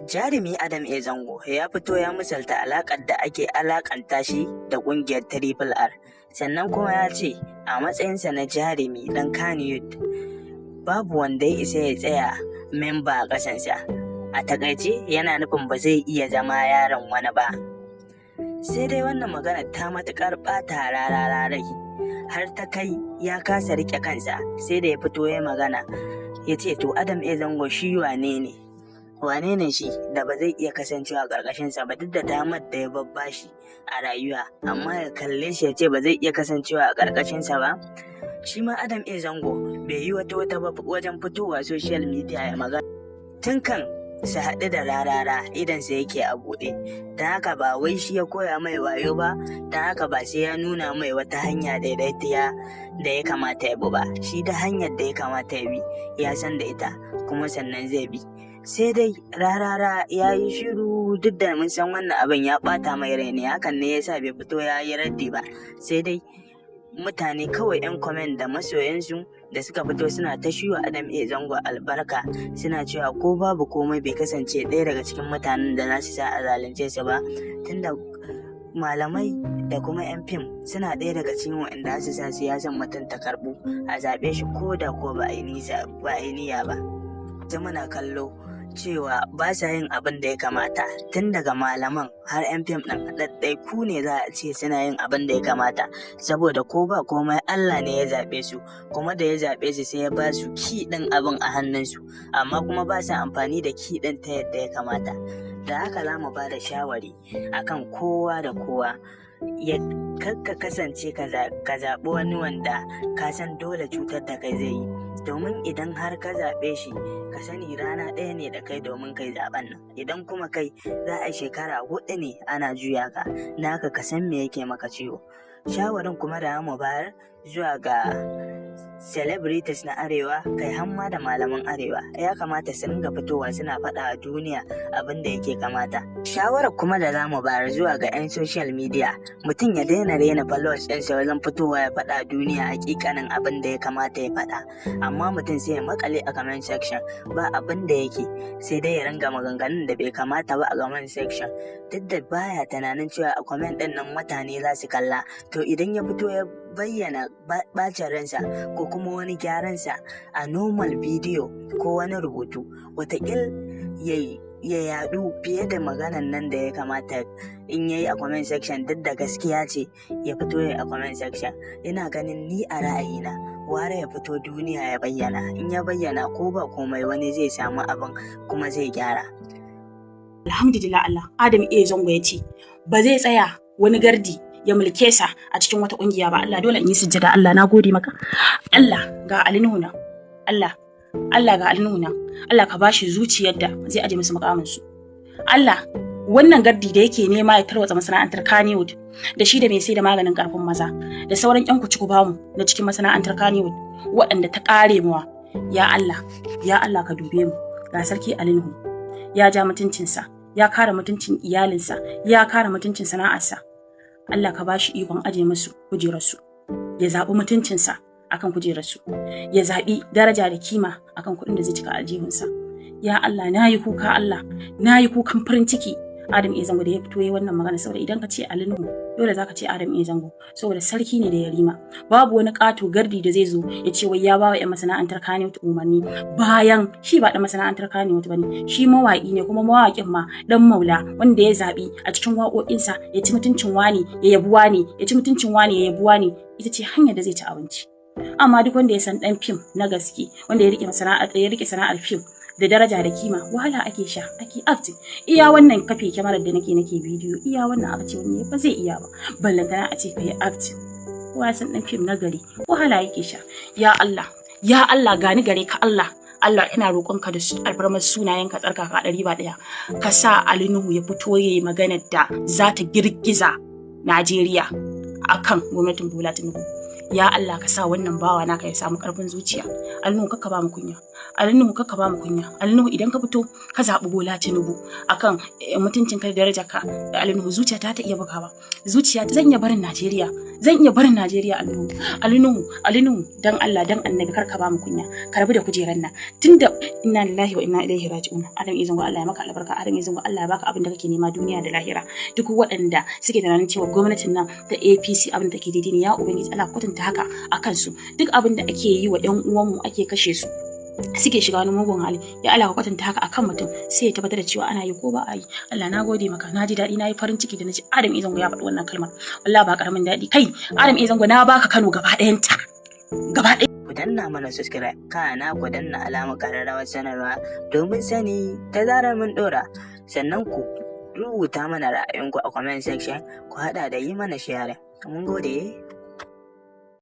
Jarumi Adam A. Zango ya fito ya misalta alaƙar da ake alaƙanta shi da ƙungiyar Triple R, sannan kuma ya ce a matsayinsa na jarumi ɗan Kannywood babu wanda ya isa ya tsaya memba a ƙasansa. A taƙaice yana nufin ba zai iya zama yaron wani ba. Sai dai wannan magana ta matuƙar ɓata Rarara rai, har ta kai ya kasa riƙe kansa, sai da ya fito ya magana ya ce to Adam A. Zango shi wane ne shi da ba zai iya kasancewa a ƙarƙashinsa ba, duk da damar da ya babba shi a rayuwa, amma ya kalle shi ya ce ba zai iya kasancewa a ƙarƙashinsa ba. Shi ma Adam A. Zango bai yi wata ba wajen fitowa social media ya magana tun kan su haɗu da Rarara idansa yake a buɗe, don haka ba wai shi ya koya mai wayo ba, don haka ba sai ya nuna mai wata hanya daidaitiya da ya kamata ya bi ba. Shi da hanyar da ya kamata ya bi ya san da ita, kuma sannan zai bi. Sai dai Rarara ya yi shiru, duk da mun san wannan abin ya ɓata mai rai ne, hakan ne yasa bai fito ya yi raddi ba. Sai dai mutane kawai 'yan comment da masoyansu da suka fito suna ta shiwa Adam A. Zango albarka, suna cewa ko babu komai bai kasance ɗaya daga cikin mutanen da za su sa a zalunce su ba, tunda malamai da kuma 'yan fim suna ɗaya daga cikin waɗanda su sa siyasan mutum ta karɓu a zaɓe shi ko da ko ba a yi niyya ba. Muna kallo cewa ba sa yin abin da ya kamata, tun daga malaman har 'yan fim ɗin ɗaiɗaiku ne za a ce suna yin abin da ya kamata, saboda ko ba komai Allah ne ya zaɓe su, kuma da ya zaɓe su sai ya ba su ki ɗin abin a hannunsu, amma kuma ba sa amfani da ki ɗin ta yadda ya kamata. Da haka za mu ba da shawari akan kowa da kowa ya kakka kasance ka zaɓi wani wanda ka san dole cutar da kai zai yi, domin idan har ka zaɓe shi ka sani rana ɗaya ne da kai domin kai zaɓen nan, idan kuma kai za a shekara 4 ne ana juya ka, naka ka san me yake maka ciwo. Shawarin kuma da mu bayar zuwa ga celebrities na arewa, kai hamma da malaman arewa, ya kamata su ringa fitowa suna faɗa a duniya abin da yake kamata. Shawarar kuma da zamu bayar zuwa ga 'yan social media, mutum ya daina rena followers ɗinsa wajen fitowa ya faɗa a duniya hakikanin abin da ya kamata ya faɗa, amma mutum sai ya makale a comment section ba abin da yake, sai dai ya ringa maganganun da bai kamata ba a comment section, duk da baya tunanin cewa a comment ɗin nan mutane za su kalla. To idan ya fito ya bayyana bacin ransa ko kuma wani gyaransa a normal video ko wani rubutu, wataƙil ya yadu fiye da maganan nan da ya kamata in yayi a comment section, duk da gaskiya ce ya fito ya a comment section. Ina ganin ni a ra'ayina ware ya fito duniya ya bayyana, in ya bayyana ko ba komai wani zai samu abin kuma zai gyara. Alhamdulillah Allah, Adam A. Zango ya ce ba zai tsaya wani gardi ya mulke sa a cikin wata kungiya ba. Allah dole in yi sujjada. Allah na gode maka. Allah ga Alinuhu nan, Allah ga Alinuhu nan, Allah ka bashi zuciyar da zai aje musu makamin su. Allah wannan gardi da yake nema ya tarwatsa masana'antar Kannywood da shi da mai sai da maganin karfin maza da sauran yan kuci bamu na cikin masana'antar Kannywood waɗanda ta kare muwa, ya Allah ka dube mu. Ga sarki Alinuhu ya ja mutuncinsa, ya kare mutuncin iyalinsa, ya kare mutuncin sana'arsa. Allah ka bashi ikon aje musu kujerarsu, ya zaɓi mutuncinsa akan kujerarsu, ya zaɓi daraja da kima akan kuɗin da zai cika aljihunsa. Ya Allah na yi kuka, Allah na yi kukan farin ciki Adam A. Zango da ya fito yi wannan magana, saboda idan ka ce Alinuhu dole zaka ce Adam A. Zango, saboda sarki ne da yarima. Babu wani ƙato gardi da zai zo ya ce wai ya bawa 'yan masana'antar Kannywood umarni, bayan shi ba ɗan masana'antar Kannywood bane, shi mawaƙi ne, kuma mawaƙin ma ɗan maula wanda ya zaɓi a cikin waƙoƙinsa ya ci mutuncin wani ya yabi wani, ya ci mutuncin wani ya yabi wani, ita ce hanyar da zai ci abinci. Amma duk wanda ya san ɗan fim na gaske, wanda ya rike sana'ar fim da daraja da kima, wahala ake sha, ake acting. Iya wannan kafe kyamarar da nake bidiyo, iya wannan aka ce wani ba zai iya ba, ballantana a ce kai acting. Kowa san dan fim na gari wahala yake sha. Ya Allah gani gare ka Allah ina roƙonka da alfarmar sunayenka tsarkaka 100 ka sa Alinuhu ya fito yayi maganar da za ta girgiza Najeriya akan gwamnatin Bola Tinubu. Ya Allah ka sa wannan bawa naka ya samu karfin zuciya. Alinuhu kakka ba mu kunya. Alinuhu ka ba mu kunya. Alinuhu idan ka fito ka zaɓi Bola Tinubu akan mutuncin ka da darajar ka da Alinuhu zuciya ta iya bugawa. Zuciya zan iya barin Najeriya. Alinuhu dan Allah dan Annabi kar ka ba mu kunya. Ka rabu da kujeran nan. Tunda inna lillahi wa inna ilaihi raji'un. Adam izango Allah ya maka albarka. Adam izango Allah ya baka abin da kake nema duniya da lahira. Duk waɗanda suke tunanin cewa gwamnatin nan ta APC abin da take daidai ne, ya ubangiji Allah kwatanta haka akan su. Duk abin da ake yi wa ƴan uwanmu ake kashe su suke shiga wani mugun hali, ya Allah ka kwatanta haka akan mutum sai ya tabbatar da cewa ana yi ko ba a yi. Allah na gode maka, na ji daɗi, na yi farin ciki da na ji Adam Izango ya faɗi wannan kalmar. Wallahi ba karamin daɗi. Kai Adam Izango na baka Kano gaba ɗayanta. Gaba ɗaya. Ku danna mana subscribe, kana ku danna alamar ƙararrawar sanarwa domin sani ta zarar mun ɗora. Sannan ku rubuta mana ra'ayinku a comment section, ku haɗa da yi mana share. Mun gode.